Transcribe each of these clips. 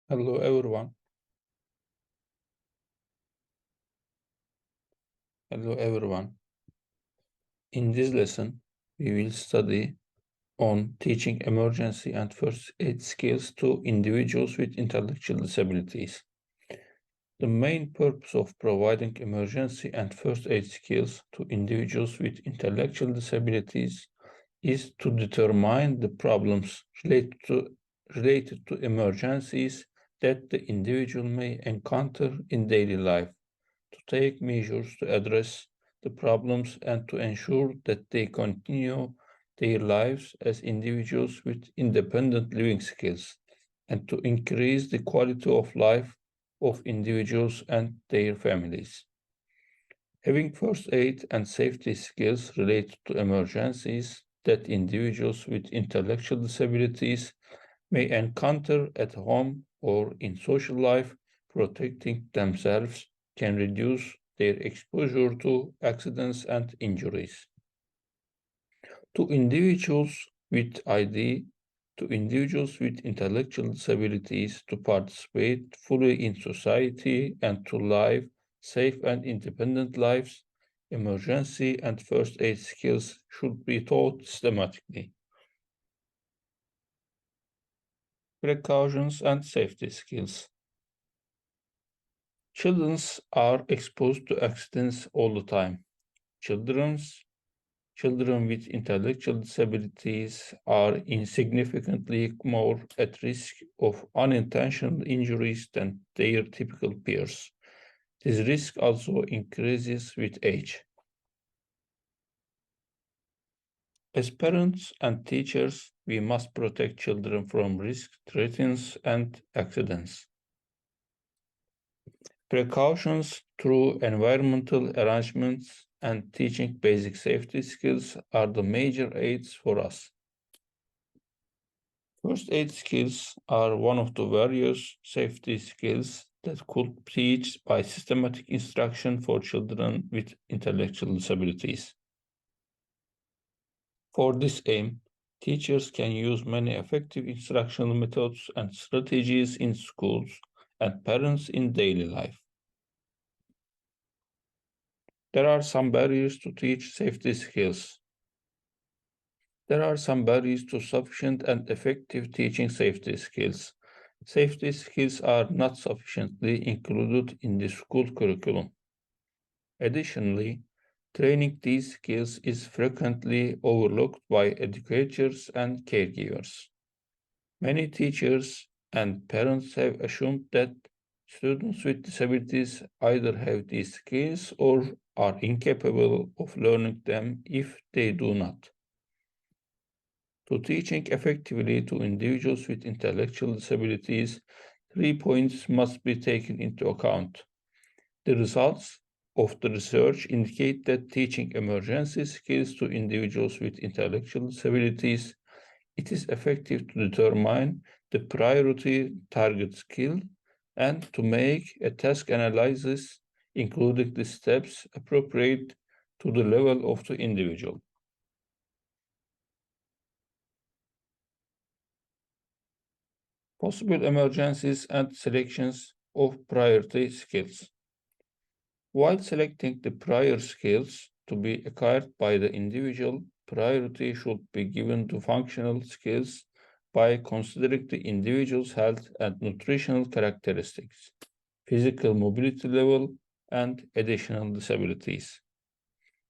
Hello everyone. Hello everyone. In this lesson, we will study on teaching emergency and first aid skills to individuals with intellectual disabilities. The main purpose of providing emergency and first aid skills to individuals with intellectual disabilities is to determine the problems related to emergencies that the individual may encounter in daily life, to take measures to address the problems and to ensure that they continue their lives as individuals with independent living skills, and to increase the quality of life of individuals and their families. Having first aid and safety skills related to emergencies that individuals with intellectual disabilities may encounter at home or in social life, protecting themselves can reduce their exposure to accidents and injuries. To individuals with ID, to individuals with intellectual disabilities to participate fully in society and to live safe and independent lives, emergency and first aid skills should be taught systematically. Precautions and safety skills. Children are exposed to accidents all the time. Children with intellectual disabilities are insignificantly more at risk of unintentional injuries than their typical peers. This risk also increases with age. As parents and teachers, we must protect children from risk, threats, and accidents. Precautions through environmental arrangements and teaching basic safety skills are the major aids for us. First aid skills are one of the various safety skills that could be taught by systematic instruction for children with intellectual disabilities. For this aim, teachers can use many effective instructional methods and strategies in schools and parents in daily life. There are some barriers to teach safety skills. There are some barriers to sufficient and effective teaching safety skills. Safety skills are not sufficiently included in the school curriculum. Additionally, training these skills is frequently overlooked by educators and caregivers. Many teachers and parents have assumed that students with disabilities either have these skills or are incapable of learning them if they do not. To teaching effectively to individuals with intellectual disabilities, 3 points must be taken into account. The results of the research indicate that teaching emergency skills to individuals with intellectual disabilities, it is effective to determine the priority target skill and to make a task analysis, including the steps appropriate to the level of the individual. Possible emergencies and selections of priority skills. While selecting the prior skills to be acquired by the individual, priority should be given to functional skills by considering the individual's health and nutritional characteristics, physical mobility level, and additional disabilities.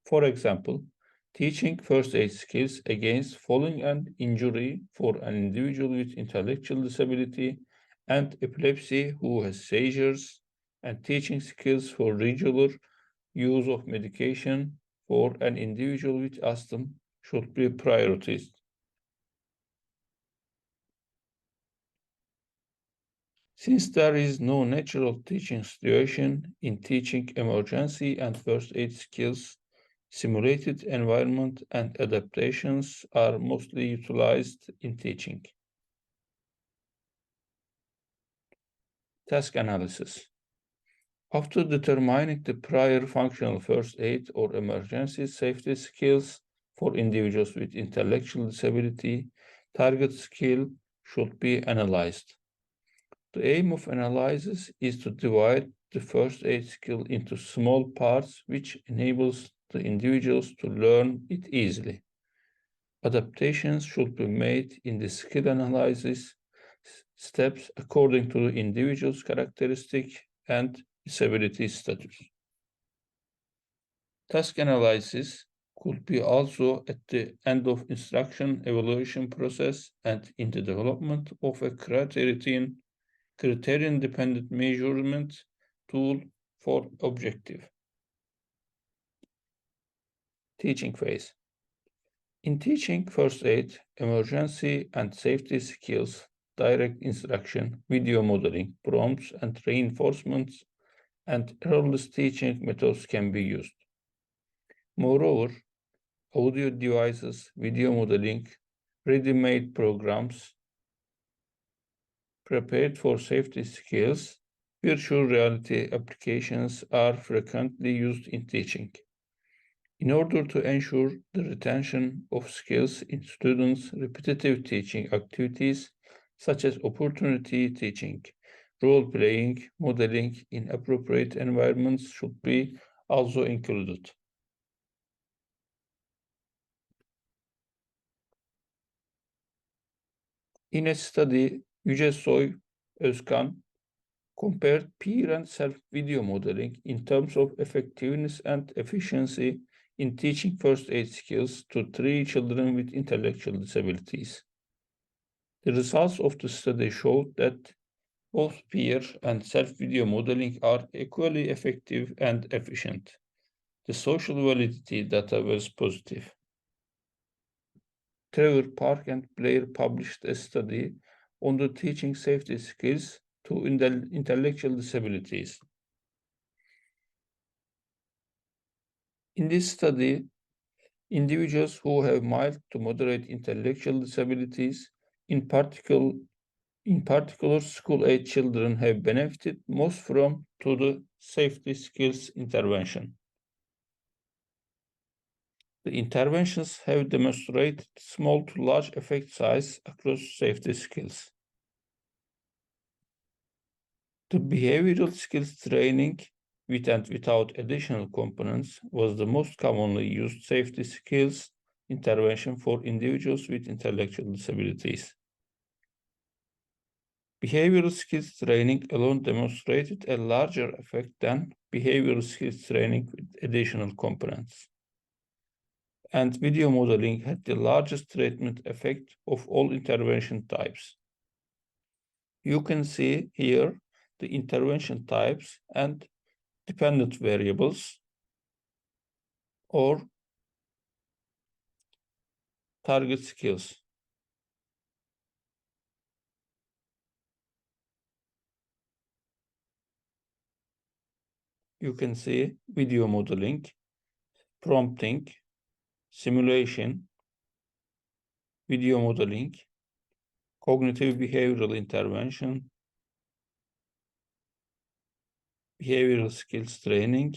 For example, teaching first aid skills against falling and injury for an individual with intellectual disability and epilepsy who has seizures, and teaching skills for regular use of medication for an individual with asthma should be prioritized. Since there is no natural teaching situation in teaching emergency and first aid skills, simulated environment and adaptations are mostly utilized in teaching. Task analysis. After determining the prior functional first aid or emergency safety skills for individuals with intellectual disability, target skill should be analyzed. The aim of analysis is to divide the first aid skill into small parts, which enables the individuals to learn it easily. Adaptations should be made in the skill analysis steps according to the individual's characteristic and disability status. Task analysis could be also at the end of instruction evaluation process and in the development of a criterion-dependent measurement tool for objective. Teaching phase. In teaching first aid, emergency and safety skills, direct instruction, video modeling, prompts and reinforcements, and errorless teaching methods can be used. Moreover, audio devices, video modeling, ready-made programs prepared for safety skills, virtual reality applications are frequently used in teaching. In order to ensure the retention of skills in students, repetitive teaching activities such as opportunity teaching, role-playing, modeling in appropriate environments should be also included. In a study, Yüce Soy Özkan compared peer and self-video modeling in terms of effectiveness and efficiency in teaching first aid skills to 3 children with intellectual disabilities. The results of the study showed that both peer and self-video modeling are equally effective and efficient. The social validity data was positive. Trevor Park and Blair published a study on the teaching safety skills to intellectual disabilities. In this study, individuals who have mild to moderate intellectual disabilities, in particular school-age children, have benefited most from the safety skills intervention. The interventions have demonstrated small to large effect size across safety skills. The behavioral skills training with and without additional components was the most commonly used safety skills intervention for individuals with intellectual disabilities. Behavioral skills training alone demonstrated a larger effect than behavioral skills training with additional components. And video modeling had the largest treatment effect of all intervention types. You can see here the intervention types and dependent variables or target skills. You can see video modeling, prompting, simulation, video modeling, cognitive behavioral intervention, behavioral skills training,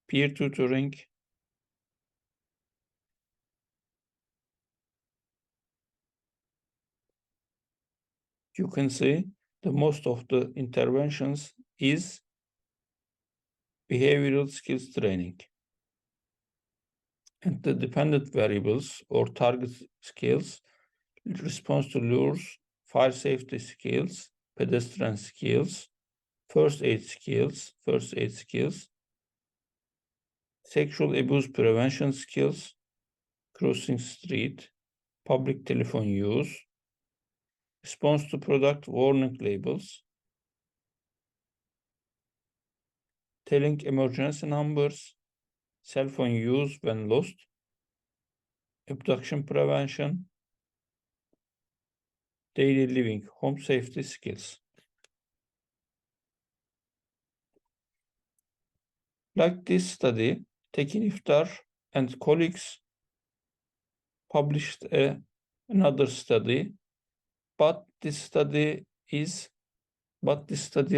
peer tutoring, you can see the most of the interventions is behavioral skills training. And the dependent variables or target skills, response to lures, fire safety skills, pedestrian skills, first aid skills, sexual abuse prevention skills, crossing street, public telephone use, response to product warning labels, telling emergency numbers, cell phone use when lost, abduction prevention, daily living, home safety skills. Like this study, Tekin Iftar and colleagues published another study, but this study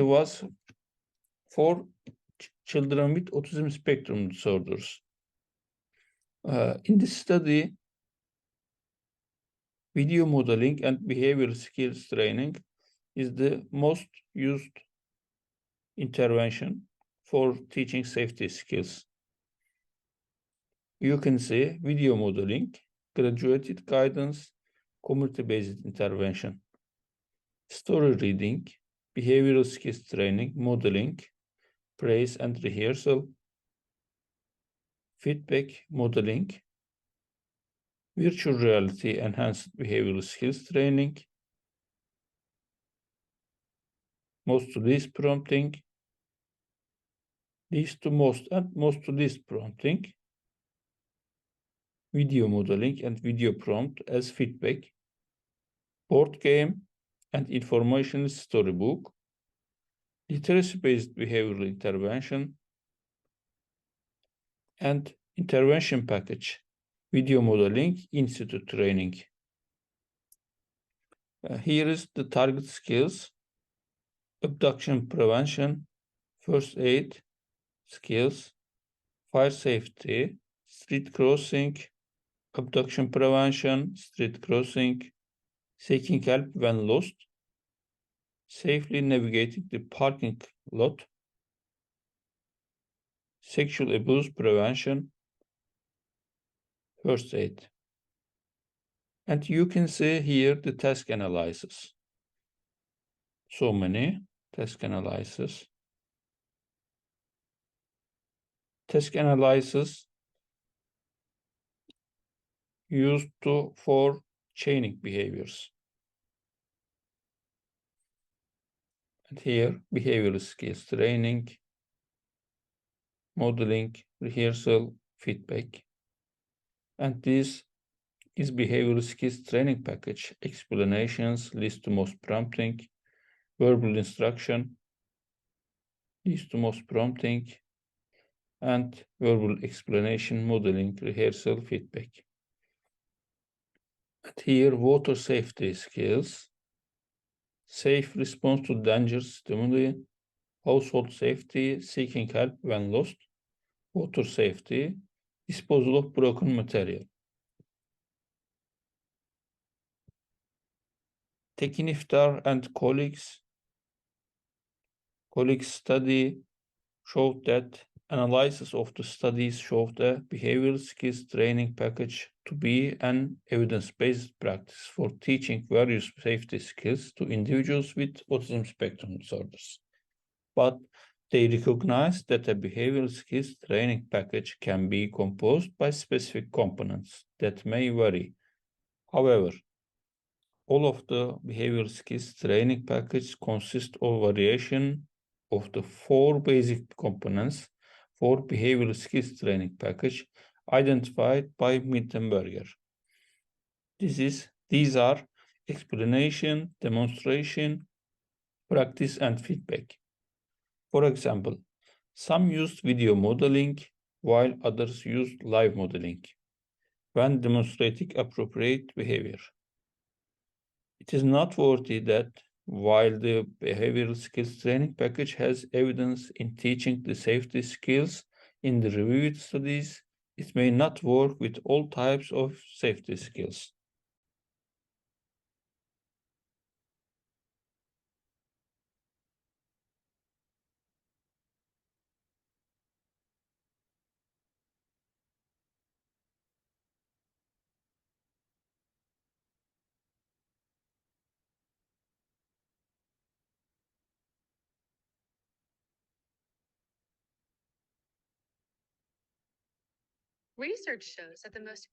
was for children with autism spectrum disorders. In this study, video modeling and behavioral skills training is the most used intervention for teaching safety skills. You can see video modeling, graduated guidance, community-based intervention, story reading, behavioral skills training, modeling, praise and rehearsal, feedback modeling, virtual reality enhanced behavioral skills training, most to least prompting, least to most and most to least prompting, video modeling and video prompt as feedback, board game and information storybook, literacy-based behavioral intervention, and intervention package, video modeling, institute training. Here is the target skills: abduction prevention, first aid skills, fire safety, street crossing, abduction prevention, street crossing, seeking help when lost, safely navigating the parking lot, sexual abuse prevention, first aid. And you can see here the task analysis. So many task analysis. Task analysis used for chaining behaviors. And here, behavioral skills training, modeling, rehearsal, feedback. And this is behavioral skills training package, explanations, least to most prompting, verbal instruction, least to most prompting, and verbal explanation, modeling, rehearsal, feedback. And here, water safety skills, safe response to dangerous stimuli, household safety, seeking help when lost, water safety, disposal of broken material. Tekin Iftar and colleagues study showed that analysis of the studies showed the behavioral skills training package to be an evidence-based practice for teaching various safety skills to individuals with autism spectrum disorders. But they recognize that a behavioral skills training package can be composed by specific components that may vary. However, all of the behavioral skills training package consists of variation of the 4 basic components for behavioral skills training package identified by Mittenberger. These are explanation, demonstration, practice, and feedback. For example, some used video modeling while others used live modeling when demonstrating appropriate behavior. It is noteworthy that while the behavioral skills training package has evidence in teaching the safety skills in the reviewed studies, it may not work with all types of safety skills. Research shows that the most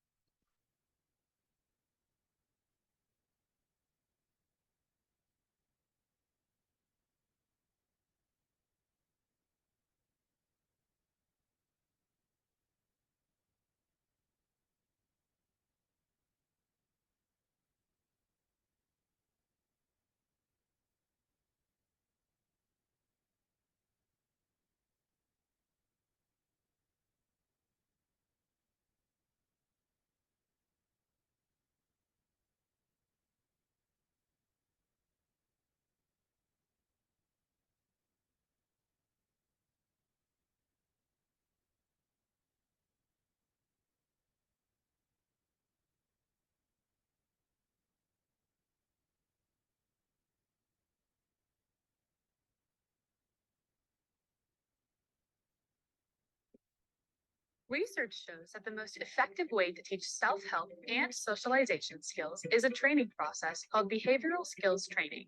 Research shows that the most effective way to teach self-help and socialization skills is a training process called behavioral skills training.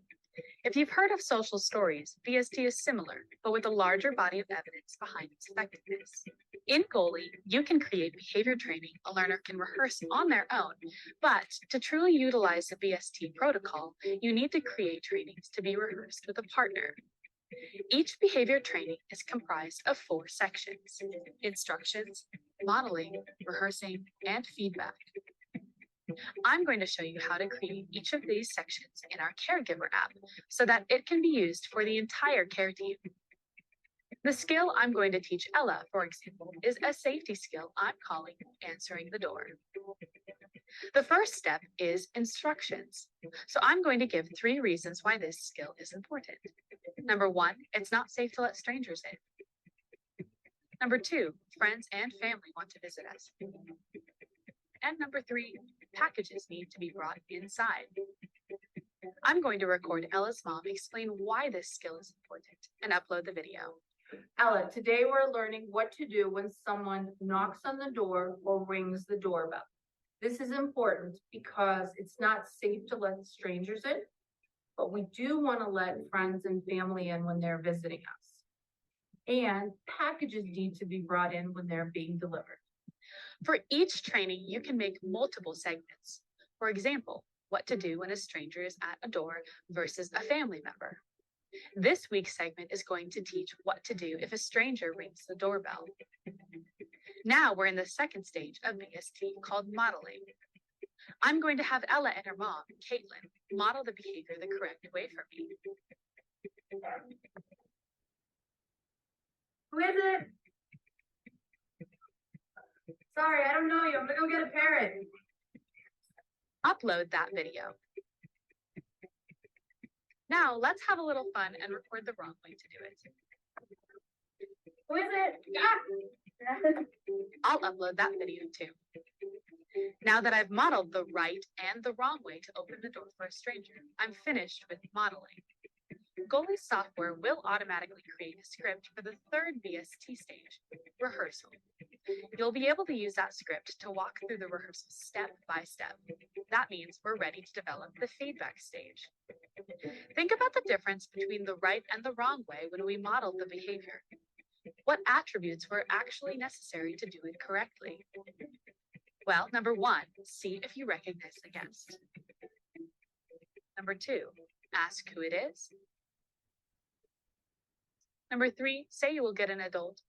If you've heard of social stories, BST is similar, but with a larger body of evidence behind its effectiveness. In Goalie, you can create behavior training a learner can rehearse on their own, but to truly utilize the BST protocol, you need to create trainings to be rehearsed with a partner. Each behavior training is comprised of 4 sections: instructions, modeling, rehearsing, and feedback. I'm going to show you how to create each of these sections in our Caregiver app so that it can be used for the entire care team. The skill I'm going to teach Ella, for example, is a safety skill I'm calling answering the door. The first step is instructions. So I'm going to give 3 reasons why this skill is important. Number 1, it's not safe to let strangers in. Number 2, friends and family want to visit us. And number 3, packages need to be brought inside. I'm going to record Ella's mom explain why this skill is important and upload the video. Ella, today we're learning what to do when someone knocks on the door or rings the doorbell. This is important because it's not safe to let strangers in, but we do want to let friends and family in when they're visiting us. And packages need to be brought in when they're being delivered. For each training, you can make multiple segments. For example, what to do when a stranger is at a door versus a family member. This week's segment is going to teach what to do if a stranger rings the doorbell. Now we're in the second stage of BST called modeling. I'm going to have Ella and her mom, Caitlin, model the behavior the correct way for me. Who is it? Sorry, I don't know you. I'm gonna go get a parent. Upload that video. Now let's have a little fun and record the wrong way to do it. Who is it? Yeah. I'll upload that video too. Now that I've modeled the right and the wrong way to open the door for a stranger, I'm finished with modeling. Goalie software will automatically create a script for the third BST stage, rehearsal. You'll be able to use that script to walk through the rehearsal step by step. That means we're ready to develop the feedback stage. Think about the difference between the right and the wrong way when we modeled the behavior. What attributes were actually necessary to do it correctly? Well, number 1, see if you recognize the guest. Number 2, ask who it is. Number 3, say you will get an adult.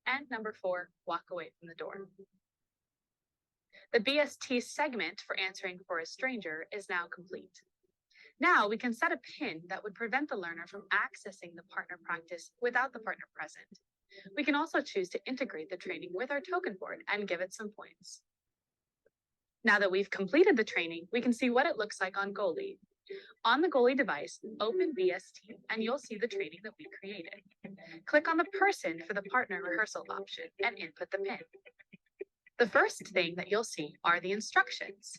And number 4, walk away from the door. The BST segment for answering for a stranger is now complete. Now we can set a pin that would prevent the learner from accessing the partner practice without the partner present. We can also choose to integrate the training with our token board and give it some points. Now that we've completed the training, we can see what it looks like on Goalie. On the Goalie device, open BST and you'll see the training that we created. Click on the person for the partner rehearsal option and input the pin. The first thing that you'll see are the instructions.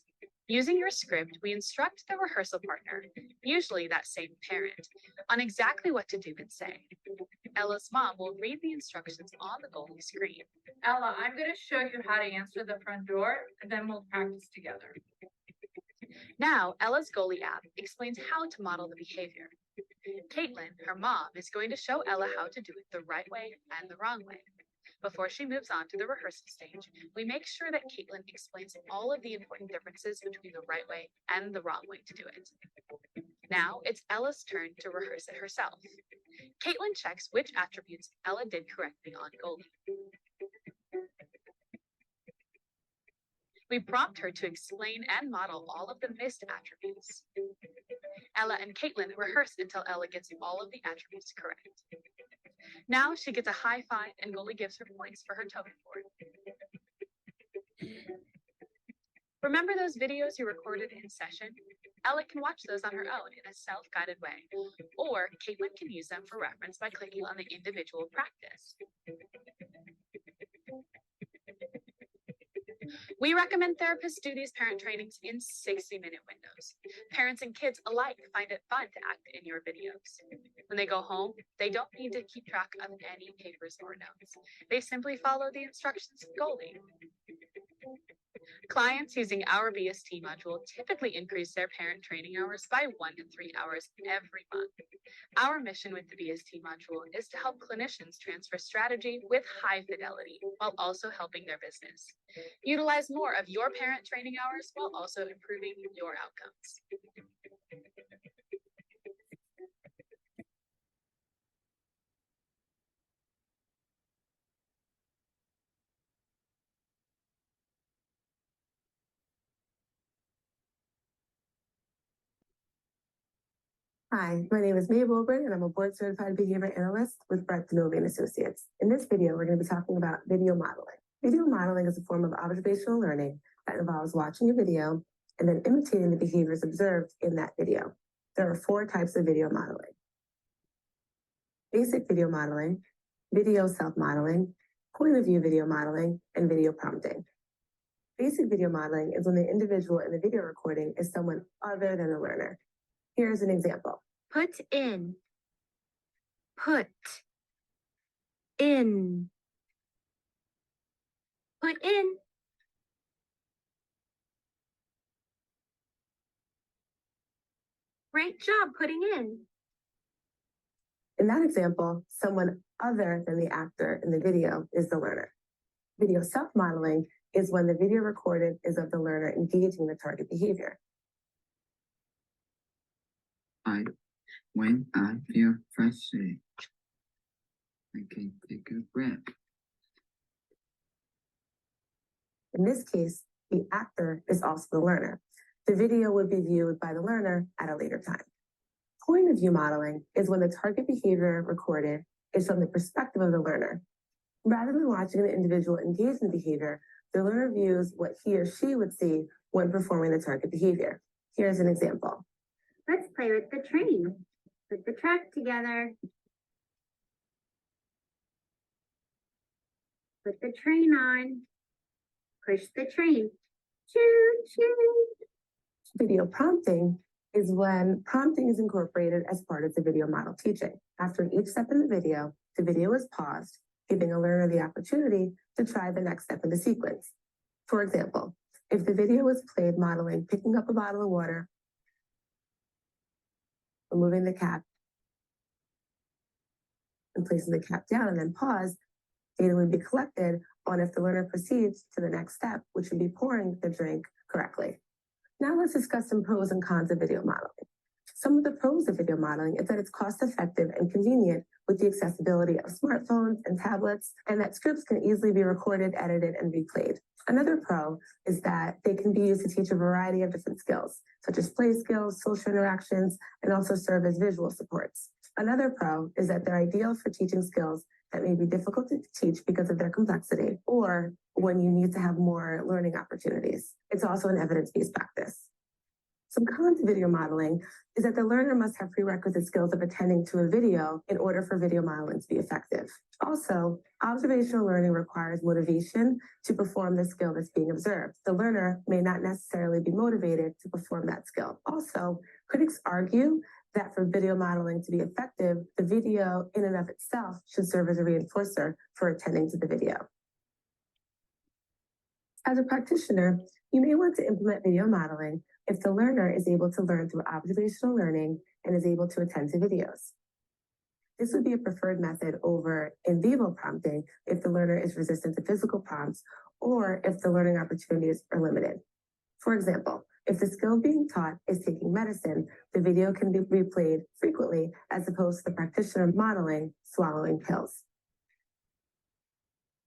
Using your script, we instruct the rehearsal partner, usually that same parent, on exactly what to do and say. Ella's mom will read the instructions on the Goalie screen. Ella, I'm gonna show you how to answer the front door, and then we'll practice together. Now, Ella's Goalie app explains how to model the behavior. Caitlin, her mom, is going to show Ella how to do it the right way and the wrong way. Before she moves on to the rehearsal stage, we make sure that Caitlin explains all of the important differences between the right way and the wrong way to do it. Now it's Ella's turn to rehearse it herself. Caitlin checks which attributes Ella did correctly on Goalie. We prompt her to explain and model all of the missed attributes. Ella and Caitlin rehearse until Ella gets all of the attributes correct. Now she gets a high five and Goalie gives her points for her token board. Remember those videos you recorded in session? Ella can watch those on her own in a self-guided way, or Caitlin can use them for reference by clicking on the individual practice. We recommend therapists do these parent trainings in 60-minute windows. Parents and kids alike find it fun to act in your videos. When they go home, they don't need to keep track of any papers or notes. They simply follow the instructions in Goldie. Clients using our VST module typically increase their parent training hours by 1 to 3 hours every month. Our mission with the VST module is to help clinicians transfer strategy with high fidelity while also helping their business. Utilize more of your parent training hours while also improving your outcomes. Hi, my name is Mae Wilburn, and I'm a board-certified behavior analyst with Brett Denovian Associates. In this video, we're going to be talking about video modeling. Video modeling is a form of observational learning that involves watching a video and then imitating the behaviors observed in that video. There are 4 types of video modeling: basic video modeling, video self-modeling, point of view video modeling, and video prompting. Basic video modeling is when the individual in the video recording is someone other than the learner. Here's an example. Put in. Put in. Put in. Great job putting in. In that example, someone other than the actor in the video is the learner. Video self-modeling is when the video recorded is of the learner engaging the target behavior. When I feel frustrated, I can take a breath. In this case, the actor is also the learner. The video would be viewed by the learner at a later time. Point of view modeling is when the target behavior recorded is from the perspective of the learner. Rather than watching an individual engage in the behavior, the learner views what he or she would see when performing the target behavior. Here's an example. Let's play with the train. Put the track together. Put the train on. Push the train. Choo choo. Video prompting is when prompting is incorporated as part of the video model teaching. After each step in the video is paused, giving a learner the opportunity to try the next step in the sequence. For example, if the video was played modeling picking up a bottle of water, removing the cap, and placing the cap down and then pause, data would be collected on if the learner proceeds to the next step, which would be pouring the drink correctly. Now let's discuss some pros and cons of video modeling. Some of the pros of video modeling is that it's cost-effective and convenient with the accessibility of smartphones and tablets, and that scripts can easily be recorded, edited, and replayed. Another pro is that they can be used to teach a variety of different skills, such as play skills, social interactions, and also serve as visual supports. Another pro is that they're ideal for teaching skills that may be difficult to teach because of their complexity, or when you need to have more learning opportunities. It's also an evidence-based practice. Some cons of video modeling is that the learner must have prerequisite skills of attending to a video in order for video modeling to be effective. Also, observational learning requires motivation to perform the skill that's being observed. The learner may not necessarily be motivated to perform that skill. Also, critics argue that for video modeling to be effective, the video in and of itself should serve as a reinforcer for attending to the video. As a practitioner, you may want to implement video modeling if the learner is able to learn through observational learning and is able to attend to videos. This would be a preferred method over in vivo prompting if the learner is resistant to physical prompts or if the learning opportunities are limited. For example, if the skill being taught is taking medicine, the video can be replayed frequently as opposed to the practitioner modeling swallowing pills.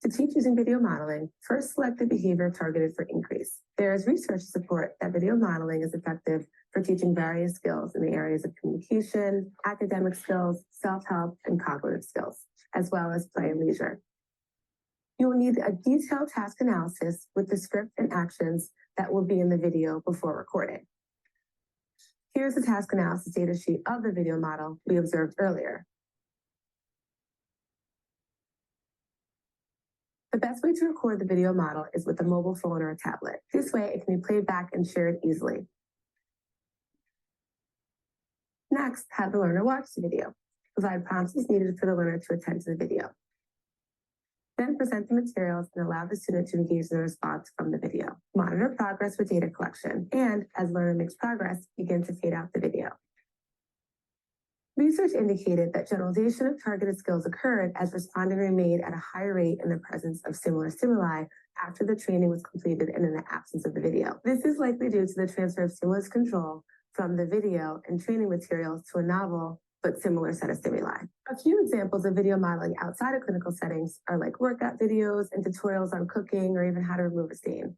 To teach using video modeling, first select the behavior targeted for increase. There is research to support that video modeling is effective for teaching various skills in the areas of communication, academic skills, self-help, and cognitive skills, as well as play and leisure. You will need a detailed task analysis with the script and actions that will be in the video before recording. Here's the task analysis data sheet of the video model we observed earlier. The best way to record the video model is with a mobile phone or a tablet. This way, it can be played back and shared easily. Next, have the learner watch the video. Provide prompts as needed for the learner to attend to the video. Then present the materials and allow the student to engage in the response from the video. Monitor progress with data collection, and as learner makes progress, begin to fade out the video. Research indicated that generalization of targeted skills occurred as responding remained at a higher rate in the presence of similar stimuli after the training was completed and in the absence of the video. This is likely due to the transfer of stimulus control from the video and training materials to a novel but similar set of stimuli. A few examples of video modeling outside of clinical settings are like workout videos and tutorials on cooking or even how to remove a stain.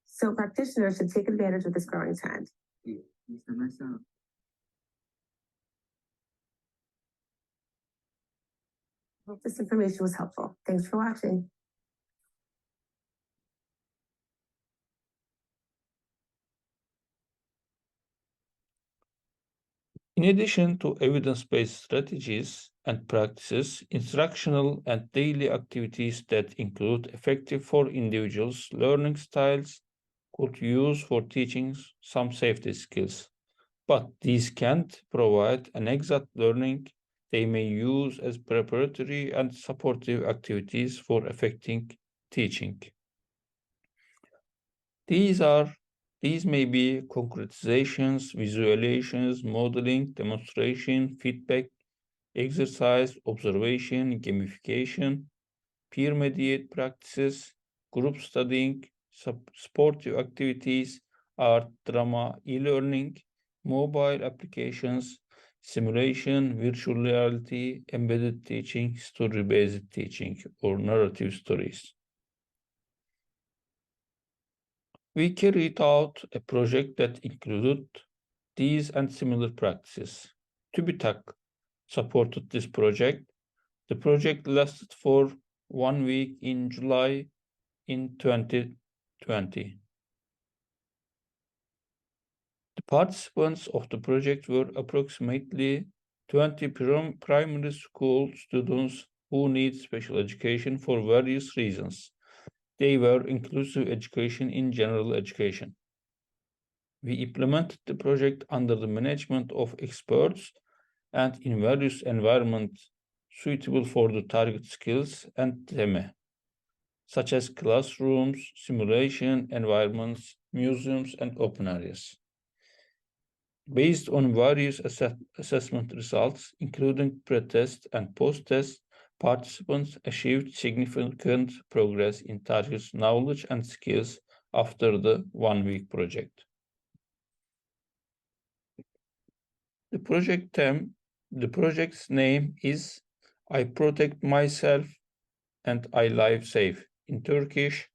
So practitioners should take advantage of this growing trend. Myself. Hope this information was helpful. Thanks for watching. In addition to evidence-based strategies and practices, instructional and daily activities that include effective for individuals' learning styles could use for teaching some safety skills. But these can't provide an exact learning. They may use as preparatory and supportive activities for effective teaching. These may be concretizations, visualizations, modeling, demonstration, feedback, exercise, observation, gamification, peer-mediated practices, group studying, sportive activities, art, drama, e-learning, mobile applications, simulation, virtual reality, embedded teaching, story-based teaching, or narrative stories. We carried out a project that included these and similar practices. TÜBİTAK supported this project. The project lasted for 1 week in July in 2020. The participants of the project were approximately 20 primary school students who need special education for various reasons. They were inclusive education in general education. We implemented the project under the management of experts and in various environments suitable for the target skills and theme, such as classrooms, simulation environments, museums, and open areas. Based on various assessment results, including pre-test and post-test, participants achieved significant progress in target knowledge and skills after the 1-week project. The project's name is I Protect Myself and I Live Safe. In Turkish,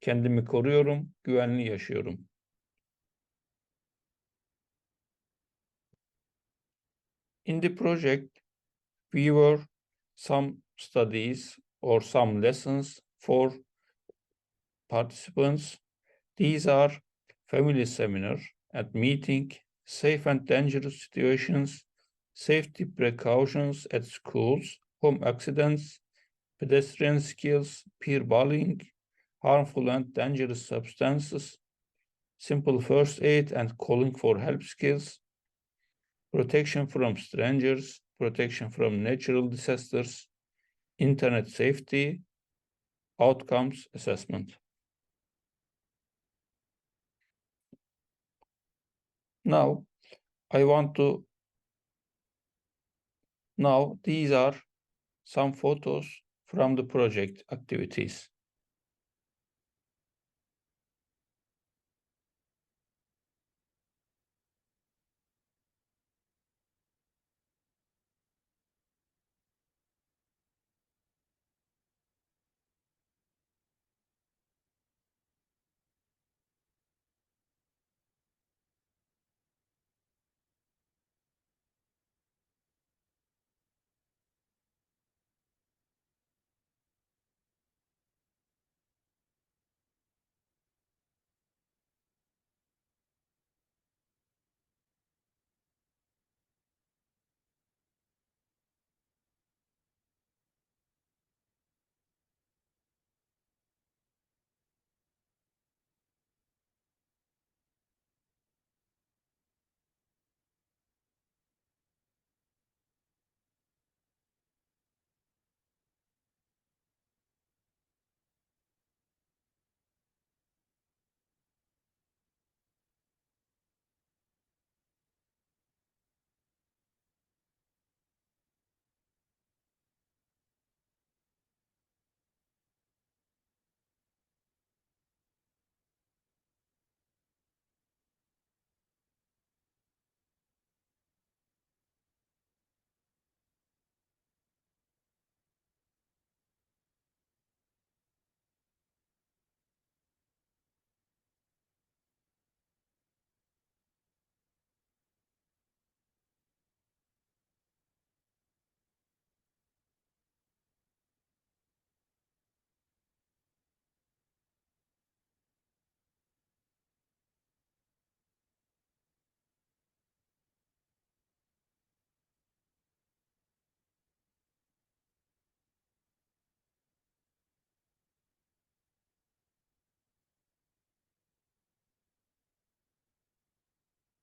kendimi koruyorum, güvenli yaşıyorum. In the project, we were some studies or some lessons for participants. These are family seminar and meeting, safe and dangerous situations, safety precautions at schools, home accidents, pedestrian skills, peer bullying, harmful and dangerous substances, simple first aid and calling for help skills, protection from strangers, protection from natural disasters, internet safety, outcomes assessment. Now, these are some photos from the project activities.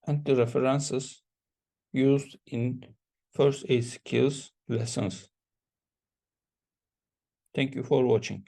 and the references used in first aid skills lessons. Thank you for watching.